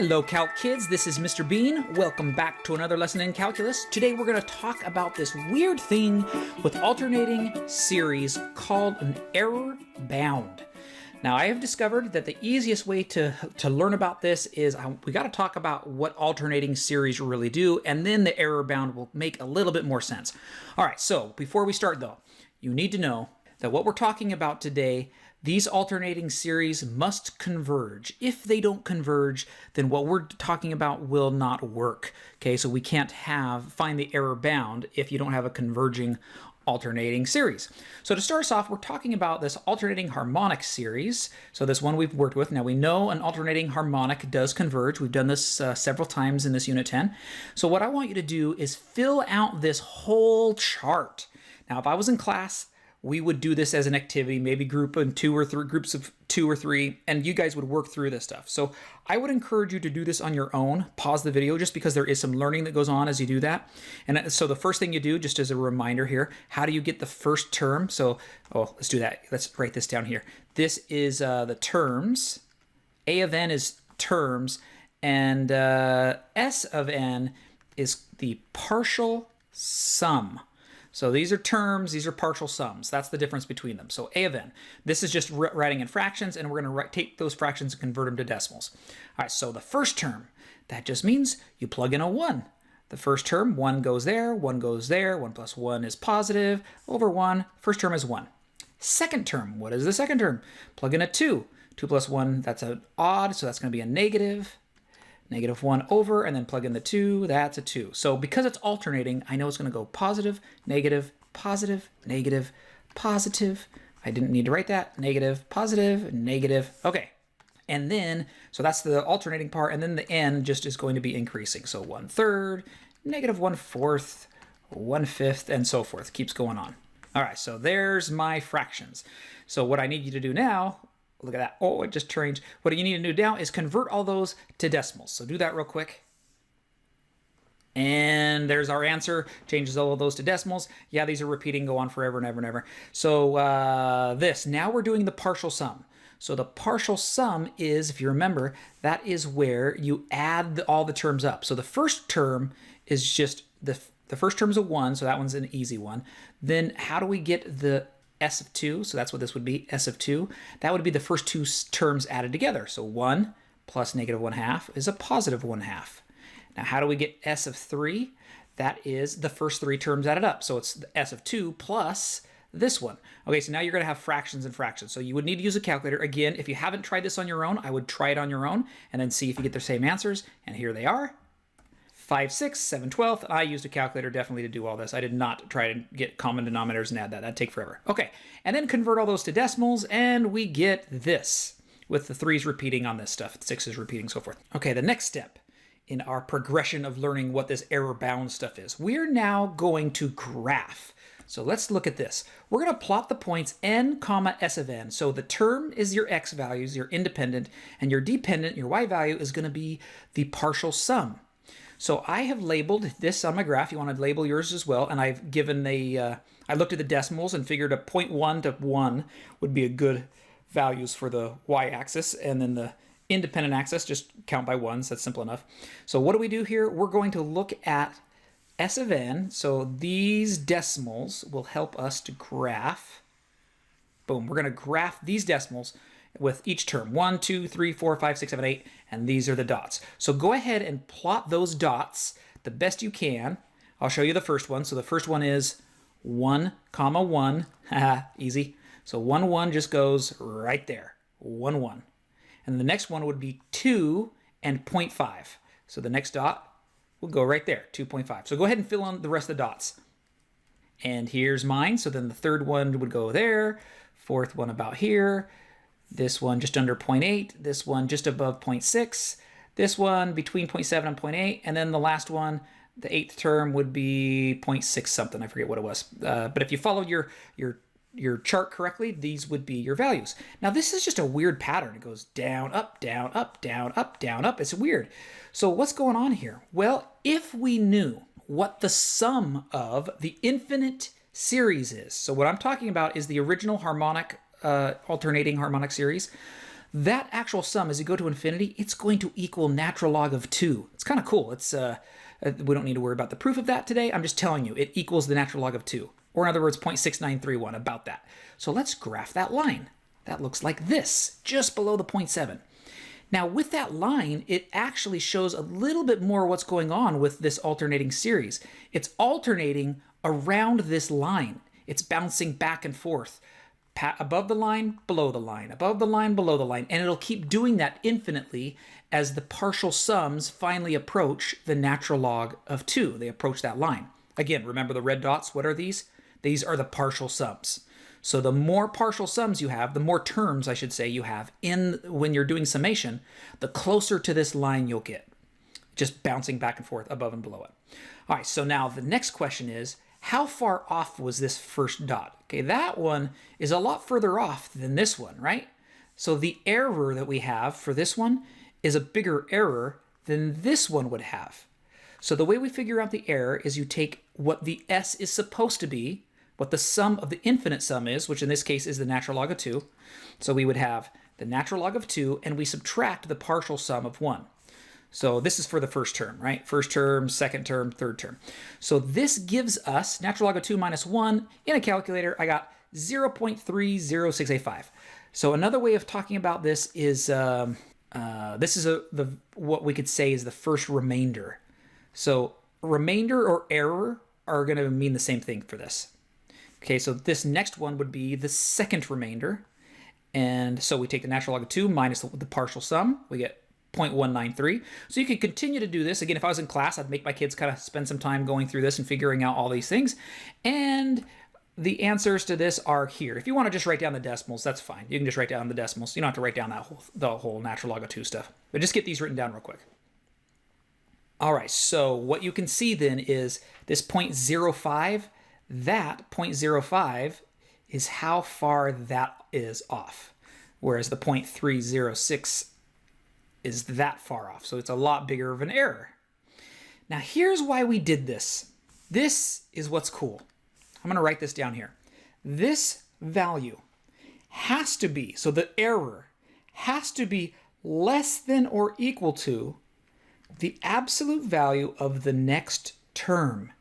Hello Calc kids, this is Mr. Bean. Welcome back to another lesson in calculus. Today we're going to talk about this weird thing with alternating series called an error bound. Now I have discovered that the easiest way to learn about this is we got to talk about what alternating series really do, and then the error bound will make a little bit more sense. All right, so before we start though, you need to know that what we're talking about today, these alternating series must converge. If they don't converge, then what we're talking about will not work. Okay, so we can't find the error bound if you don't have a converging alternating series. So to start us off, we're talking about this alternating harmonic series. So this one we've worked with. Now we know an alternating harmonic does converge. We've done this several times in this Unit 10. So what I want you to do is fill out this whole chart. Now if I was in class, we would do this as an activity, maybe groups of 2 or 3, and you guys would work through this stuff. So I would encourage you to do this on your own. Pause the video just because there is some learning that goes on as you do that. And so the first thing you do, just as a reminder here, how do you get the first term? So, let's do that. Let's write this down here. This is the terms. A of n is terms, and S of n is the partial sum. So these are terms, these are partial sums. That's the difference between them. So A of n. This is just writing in fractions, and we're going to take those fractions and convert them to decimals. All right, so the first term, that just means you plug in a 1. The first term, 1 goes there, 1 goes there, 1 plus 1 is positive, over 1, first term is 1. Second term, what is the second term? Plug in a 2. 2 plus 1, that's an odd, so that's going to be a negative. Negative 1 over, and then plug in the 2, that's a 2. So because it's alternating, I know it's going to go positive, negative, positive, negative, positive. I didn't need to write that. Negative, positive, negative. Okay. And then, so that's the alternating part, and then the n just is going to be increasing. So 1/3, negative 1/4, 1/5, and so forth. Keeps going on. All right, so there's my fractions. So what I need you to do now, look at that. Oh, it just changed. What you need to do now is convert all those to decimals. So do that real quick. And there's our answer. Changes all of those to decimals. Yeah, these are repeating, go on forever and ever and ever. So now we're doing the partial sum. So the partial sum is, if you remember, that is where you add all the terms up. So the first term is just, the first term is a 1, so that one's an easy one. Then how do we get the S of 2, so that's what this would be, S of 2. That would be the first two terms added together. So 1 plus negative 1/2 is a positive 1/2. Now how do we get S of 3? That is the first 3 terms added up. So it's the S of 2 plus this one. Okay, so now you're going to have fractions and fractions. So you would need to use a calculator. Again, if you haven't tried this on your own, I would try it on your own and then see if you get the same answers. And here they are. 5, 6, 7, 12. I used a calculator definitely to do all this. I did not try to get common denominators and add that. That'd take forever. Okay, and then convert all those to decimals, and we get this, with the 3's repeating on this stuff, 6 is repeating, so forth. Okay, the next step in our progression of learning what this error bound stuff is, we're now going to graph. So let's look at this. We're going to plot the points n comma s of n. So the term is your x values, your independent, and your dependent, your y value, is going to be the partial sum. So I have labeled this on my graph. You want to label yours as well. And I've given I looked at the decimals and figured a 0.1 to 1 would be a good values for the y-axis. And then the independent axis, just count by 1s. That's simple enough. So what do we do here? We're going to look at S of n. So these decimals will help us to graph. Boom. We're going to graph these decimals with each term, 1, 2, 3, 4, 5, 6, 7, 8, and these are the dots. So go ahead and plot those dots the best you can. I'll show you the first one. So the first one is 1, comma 1, easy. So 1, 1 just goes right there, 1, 1. And the next one would be 2 and 0.5. So the next dot will go right there, 2.5. So go ahead and fill in the rest of the dots. And here's mine. So then the third one would go there, fourth one about here, this one just under 0.8, this one just above 0.6, this one between 0.7 and 0.8, and then the last one, the 8th term, would be 0.6 something. I forget what it was. But if you followed your chart correctly, these would be your values. Now this is just a weird pattern. It goes down, up, down, up, down, up, down, up. It's weird. So what's going on here? Well, if we knew what the sum of the infinite series is, so what I'm talking about is the original harmonic alternating harmonic series. that actual sum, as you go to infinity, it's going to equal natural log of 2. It's kind of cool. It's we don't need to worry about the proof of that today. I'm just telling you, it equals the natural log of 2. Or in other words, 0.6931, about that. So let's graph that line. That looks like this, just below the 0.7. Now with that line, it actually shows a little bit more what's going on with this alternating series. It's alternating around this line. It's bouncing back and forth. Above the line, below the line, above the line, below the line. And it'll keep doing that infinitely as the partial sums finally approach the natural log of 2. They approach that line. Again, remember the red dots, what are these? These are the partial sums. So the more partial sums you have, the more terms, I should say, you have when you're doing summation, the closer to this line you'll get. Just bouncing back and forth above and below it. All right, so now the next question is, how far off was this first dot? Okay, that one is a lot further off than this one, right? So the error that we have for this one is a bigger error than this one would have. So the way we figure out the error is you take what the s is supposed to be, what the sum of the infinite sum is, which in this case is the natural log of 2. So we would have the natural log of 2, and we subtract the partial sum of 1. So this is for the first term, right? First term, second term, third term. So this gives us natural log of 2 minus 1. In a calculator, I got 0.30685. So another way of talking about this is what we could say is the first remainder. So remainder or error are going to mean the same thing for this. Okay, so this next one would be the second remainder. And so we take the natural log of 2 minus the partial sum. We get 0.193. So you could continue to do this. Again, if I was in class, I'd make my kids kind of spend some time going through this and figuring out all these things. And the answers to this are here. If you want to just write down the decimals, that's fine. You can just write down the decimals. You don't have to write down the whole natural log of 2 stuff. But just get these written down real quick. All right, so what you can see then is this 0.05, that 0.05 is how far that is off, whereas the 0.306 is that far off. So it's a lot bigger of an error. Now here's why we did this. This is what's cool. I'm going to write this down here. This value has to be, so the error has to be less than or equal to the absolute value of the next term.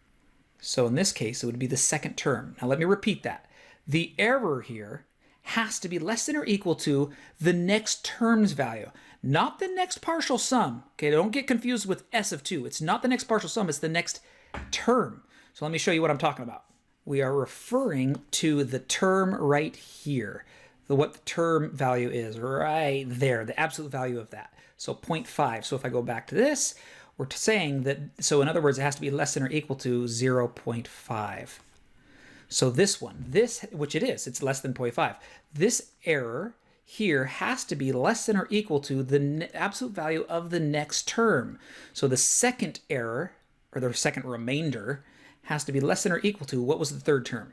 So in this case, it would be the second term. Now let me repeat that. The error here has to be less than or equal to the next term's value, not the next partial sum. Okay, don't get confused with s of 2. It's not the next partial sum, it's the next term. So let me show you what I'm talking about. We are referring to the term right here, what the term value is right there, the absolute value of that. So 0.5. So if I go back to this, we're saying that, so in other words, it has to be less than or equal to 0.5. So this one, which it is, it's less than 0.5. This error here has to be less than or equal to the absolute value of the next term. So the second error, or the second remainder, has to be less than or equal to, what was the third term?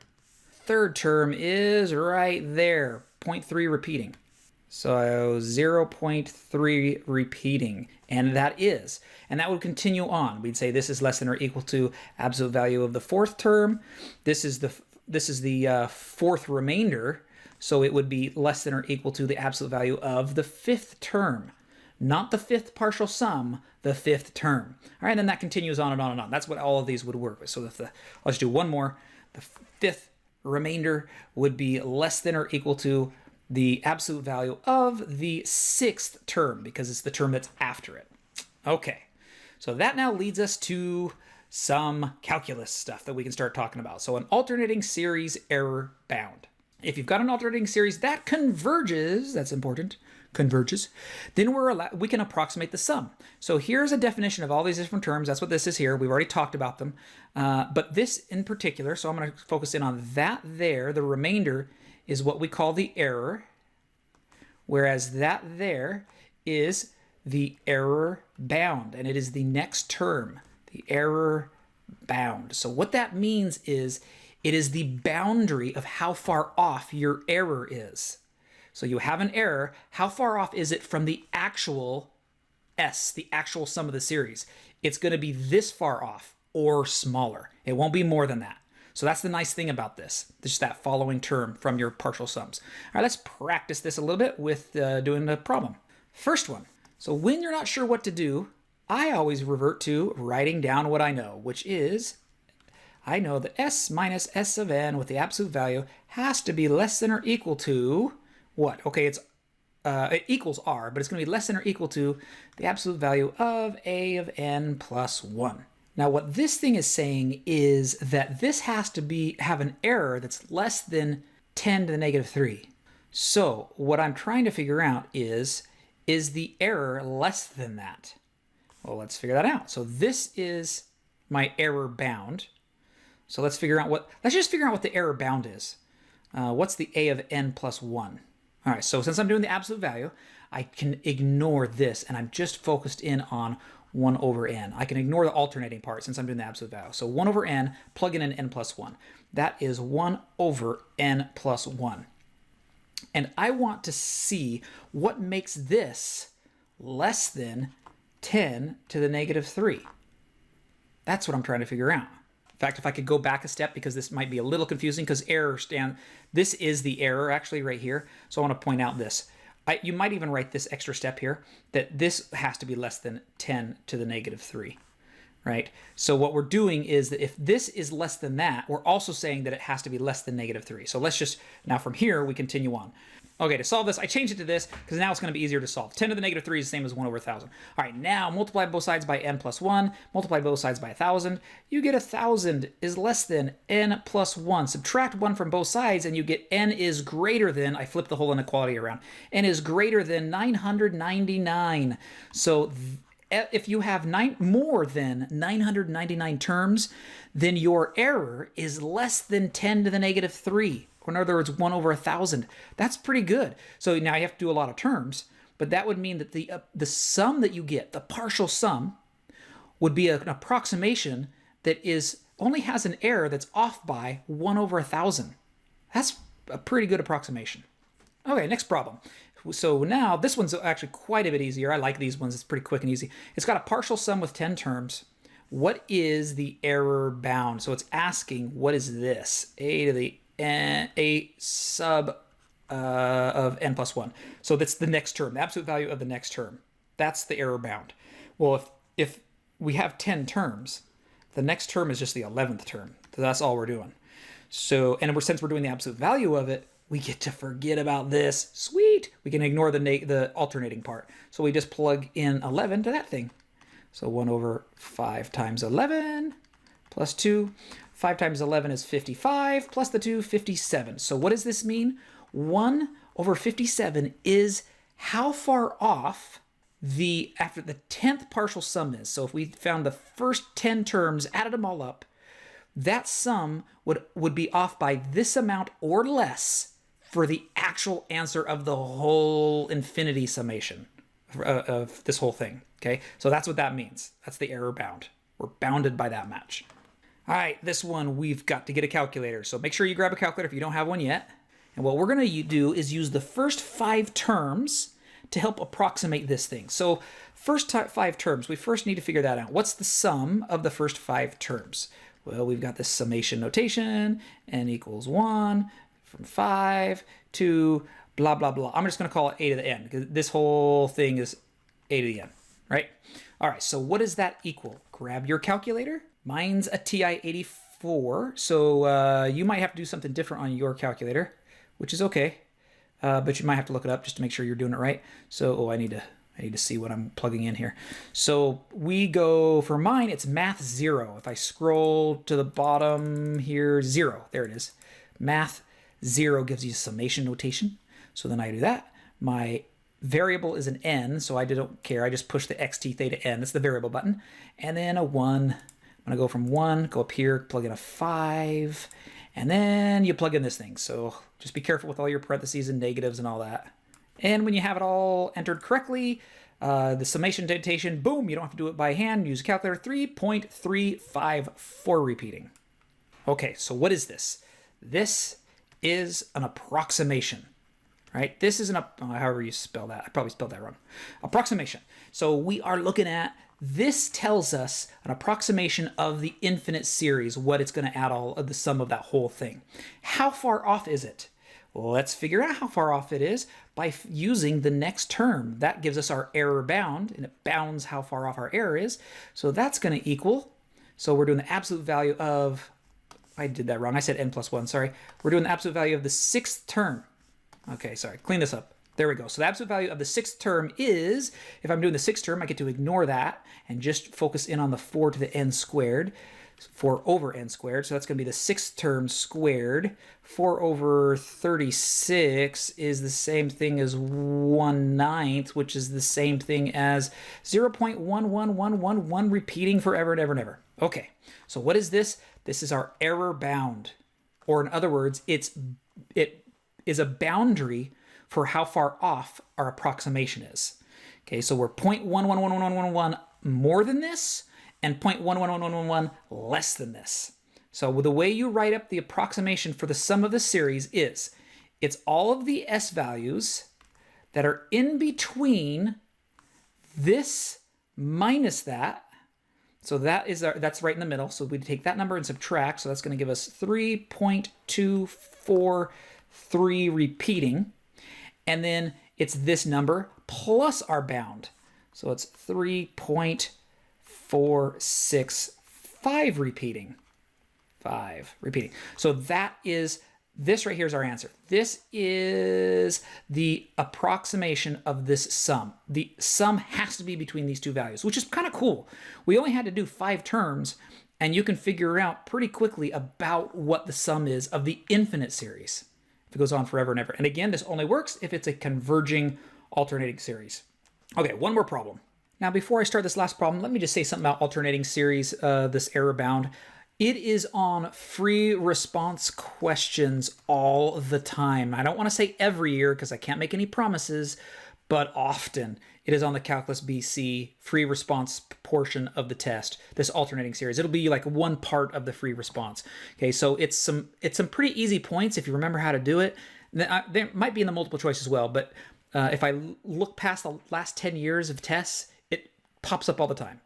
Third term is right there, 0.3 repeating. So 0.3 repeating, and that would continue on. We'd say this is less than or equal to absolute value of the fourth term. This is the fourth remainder, so it would be less than or equal to the absolute value of the fifth term, not the fifth partial sum, the fifth term. All right, and then that continues on and on and on. That's what all of these would work with. So let's do one more. The fifth remainder would be less than or equal to the absolute value of the sixth term, because it's the term that's after it. Okay, so that now leads us to some calculus stuff that we can start talking about. So an alternating series error bound. If you've got an alternating series that converges, that's important, converges, then we can approximate the sum. So here's a definition of all these different terms. That's what this is here. We've already talked about them. But this in particular, so I'm going to focus in on that there, the remainder is what we call the error, whereas that there is the error bound, and it is the next term, the error bound. So what that means is it is the boundary of how far off your error is. So you have an error, how far off is it from the actual S, the actual sum of the series? It's going to be this far off or smaller. It won't be more than that. So that's the nice thing about this, just that following term from your partial sums. All right, let's practice this a little bit with doing the problem. First one. So when you're not sure what to do, I always revert to writing down what I know, which is, I know that s minus s of n with the absolute value has to be less than or equal to what? Okay, it equals r, but it's going to be less than or equal to the absolute value of a of n plus 1. Now, what this thing is saying is that this has to have an error that's less than 10 to the negative 3. So what I'm trying to figure out is the error less than that? Well, let's figure that out. So this is my error bound. So let's just figure out what the error bound is. What's the a of n plus 1? All right, so since I'm doing the absolute value, I can ignore this, and I'm just focused in on 1 over n. I can ignore the alternating part since I'm doing the absolute value. So 1 over n, plug in an n plus 1. That is 1 over n plus 1. And I want to see what makes this less than 10 to the negative 3. That's what I'm trying to figure out. In fact, if I could go back a step, because this might be a little confusing, because this is the error actually right here. So I want to point out this. You might even write this extra step here, that this has to be less than 10 to the negative 3, right? So what we're doing is that if this is less than that, we're also saying that it has to be less than negative 3. So let's just, now from here, we continue on. Okay, to solve this, I changed it to this because now it's going to be easier to solve. 10 to the negative 3 is the same as 1 over 1,000. All right, now multiply both sides by n plus 1, multiply both sides by 1,000. You get 1,000 is less than n plus 1. Subtract 1 from both sides and you get n is greater than, I flip the whole inequality around, n is greater than 999. So if you have more than 999 terms, then your error is less than 10 to the negative 3. Or in other words, 1 over 1,000. That's pretty good. So now you have to do a lot of terms, but that would mean that the sum that you get, the partial sum, would be an approximation that only has an error that's off by 1 over 1,000. That's a pretty good approximation. Okay, next problem. So now this one's actually quite a bit easier. I like these ones. It's pretty quick and easy. It's got a partial sum with 10 terms. What is the error bound? So it's asking, what is this? A to the a sub of n plus 1. So that's the next term, the absolute value of the next term. That's the error bound. Well, if we have 10 terms, the next term is just the 11th term. So that's all we're doing. So, and since we're doing the absolute value of it, we get to forget about this. Sweet! We can ignore the alternating part. So we just plug in 11 to that thing. So 1 over 5 times 11 plus 2. 5 times 11 is 55, plus the 2, 57. So what does this mean? 1 over 57 is how far off after the 10th partial sum is. So if we found the first 10 terms, added them all up, that sum would be off by this amount or less for the actual answer of the whole infinity summation of this whole thing. Okay, so that's what that means. That's the error bound. We're bounded by that match. All right, this one we've got to get a calculator. So make sure you grab a calculator if you don't have one yet. And what we're going to do is use the first 5 terms to help approximate this thing. So first 5 terms, we first need to figure that out. What's the sum of the first 5 terms? Well, we've got this summation notation, n equals 1 from 5 to blah, blah, blah. I'm just going to call it a to the n because this whole thing is a to the n, right? All right, so what does that equal? Grab your calculator. Mine's a TI-84, so you might have to do something different on your calculator, which is okay, but you might have to look it up just to make sure you're doing it right. So, I need to see what I'm plugging in here. So we go, for mine, it's math 0. If I scroll to the bottom here, 0, there it is. Math 0 gives you summation notation. So then I do that. My variable is an n, so I don't care. I just push the xt theta n. That's the variable button. And then a 1. I'm going to go from 1, go up here, plug in a 5, and then you plug in this thing. So just be careful with all your parentheses and negatives and all that. And when you have it all entered correctly, the summation notation, boom, you don't have to do it by hand. Use a calculator, 3.354 repeating. Okay, so what is this? This is an approximation, right? This is however you spell that. I probably spelled that wrong. Approximation. So we are looking at this tells us an approximation of the infinite series, what it's going to add all of the sum of that whole thing. How far off is it? Well, let's figure out how far off it is by using the next term. That gives us our error bound, and it bounds how far off our error is. So that's going to equal, so we're doing the absolute value of, I did that wrong. I said n plus 1, sorry. We're doing the absolute value of the sixth term. Okay, sorry, clean this up. There we go. So the absolute value of the sixth term is, if I'm doing the sixth term, I get to ignore that and just focus in on the 4 to the n squared, 4 over n squared. So that's going to be the sixth term squared. 4 over 36 is the same thing as 1/9, which is the same thing as 0.11111 repeating forever and ever and ever. Okay, so what is this? This is our error bound. Or in other words, it is a boundary for how far off our approximation is. Okay, so we're 0.111111 more than this and 0.111111 less than this. So the way you write up the approximation for the sum of the series is, it's all of the s values that are in between this minus that. So that's right in the middle. So we take that number and subtract. So that's going to give us 3.243 repeating. And then it's this number plus our bound. So it's 3.465 repeating. 5 repeating. So that is, this right here is our answer. This is the approximation of this sum. The sum has to be between these two values, which is kind of cool. We only had to do 5 terms, and you can figure out pretty quickly about what the sum is of the infinite series if it goes on forever and ever. And again, this only works if it's a converging alternating series. Okay, one more problem. Now, before I start this last problem, let me just say something about alternating series, this error bound. It is on free response questions all the time. I don't want to say every year because I can't make any promises, but often it is on the Calculus BC free response portion of the test, this alternating series. It'll be like one part of the free response. Okay, so it's some pretty easy points if you remember how to do it. There might be in the multiple choice as well, but if I look past the last 10 years of tests, it pops up all the time.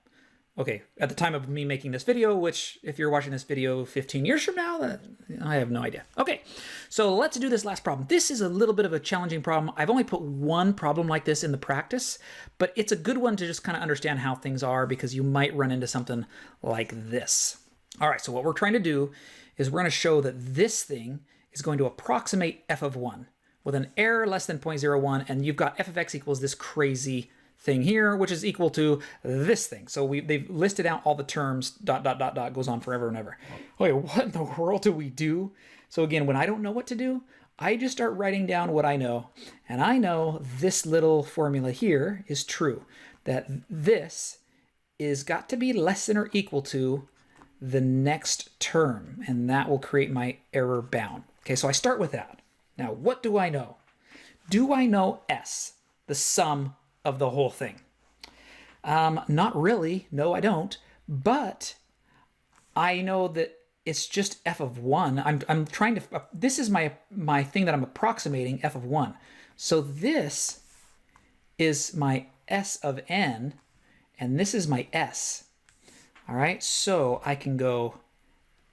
Okay, at the time of me making this video, which if you're watching this video 15 years from now, I have no idea. Okay, so let's do this last problem. This is a little bit of a challenging problem. I've only put one problem like this in the practice, but it's a good one to just kind of understand how things are because you might run into something like this. All right, so what we're trying to do is we're going to show that this thing is going to approximate f of 1 with an error less than 0.01, and you've got f of x equals this crazy thing here, which is equal to this thing. So they've listed out all the terms, ... goes on forever and ever. Okay, what in the world do we do? So again, when I don't know what to do, I just start writing down what I know. And I know this little formula here is true, that this is got to be less than or equal to the next term, and that will create my error bound. Okay, so I start with that. Now, what do I know? Do I know S, the sum of the whole thing? Not really. No, I don't. But I know that it's just f of 1. I'm trying to, this is my thing that I'm approximating, f of 1. So this is my s of n, and this is my s. All right, so I can go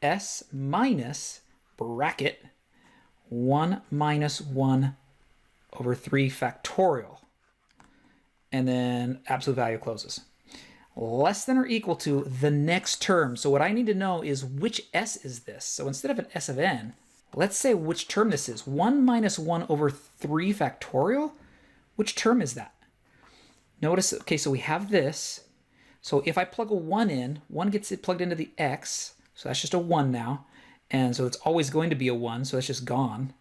s minus bracket 1 minus 1 over 3 factorial. And then absolute value closes. Less than or equal to the next term. So what I need to know is which s is this? So instead of an s of n, let's say which term this is. 1 minus 1 over 3 factorial? Which term is that? Notice, okay, so we have this. So if I plug a 1 in, 1 gets it plugged into the x. So that's just a 1 now. And so it's always going to be a 1, so that's just gone.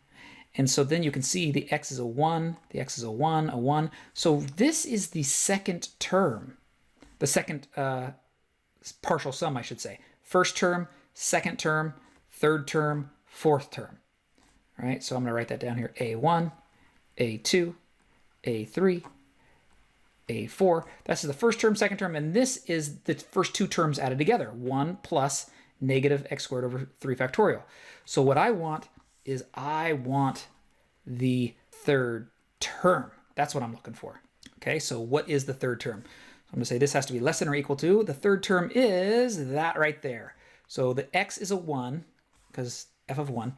And so then you can see the x is a 1, the x is a 1, a 1. So this is the second term, the second partial sum, I should say. First term, second term, third term, fourth term. All right, so I'm going to write that down here. A1, A2, A3, A4. That's the first term, second term, and this is the first two terms added together. 1 plus negative x squared over 3 factorial. So what I want is I want the third term. That's what I'm looking for. Okay, so what is the third term? I'm going to say this has to be less than or equal to. The third term is that right there. So the x is a 1, because f of 1,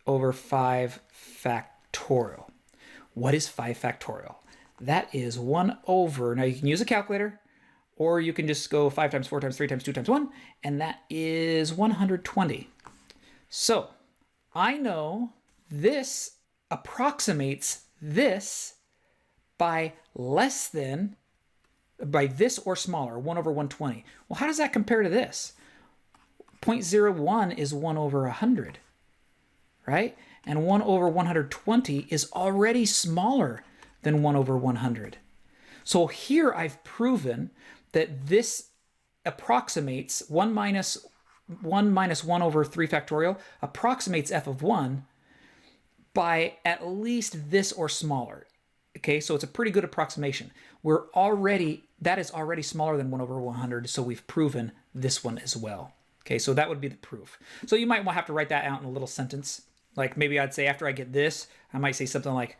over 5 factorial. What is 5 factorial? That is 1 over, now you can use a calculator, or you can just go 5 times 4 times 3 times 2 times 1, and that is 120. So I know this approximates this by less than, by this or smaller, 1 over 120. Well, how does that compare to this? 0.01 is 1 over 100, right? And 1 over 120 is already smaller than 1 over 100. So here I've proven that this approximates 1 minus 1 over 3 factorial approximates f of 1 by at least this or smaller. Okay, so it's a pretty good approximation. That is already smaller than 1 over 100, so we've proven this one as well. Okay, so that would be the proof. So you might have to write that out in a little sentence. Like maybe I'd say after I get this, I might say something like,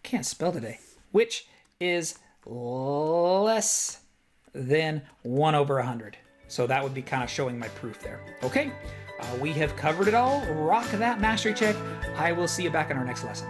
can't spell today. Which is less than 1 over 100. So that would be kind of showing my proof there. Okay, we have covered it all. Rock that mastery check. I will see you back in our next lesson.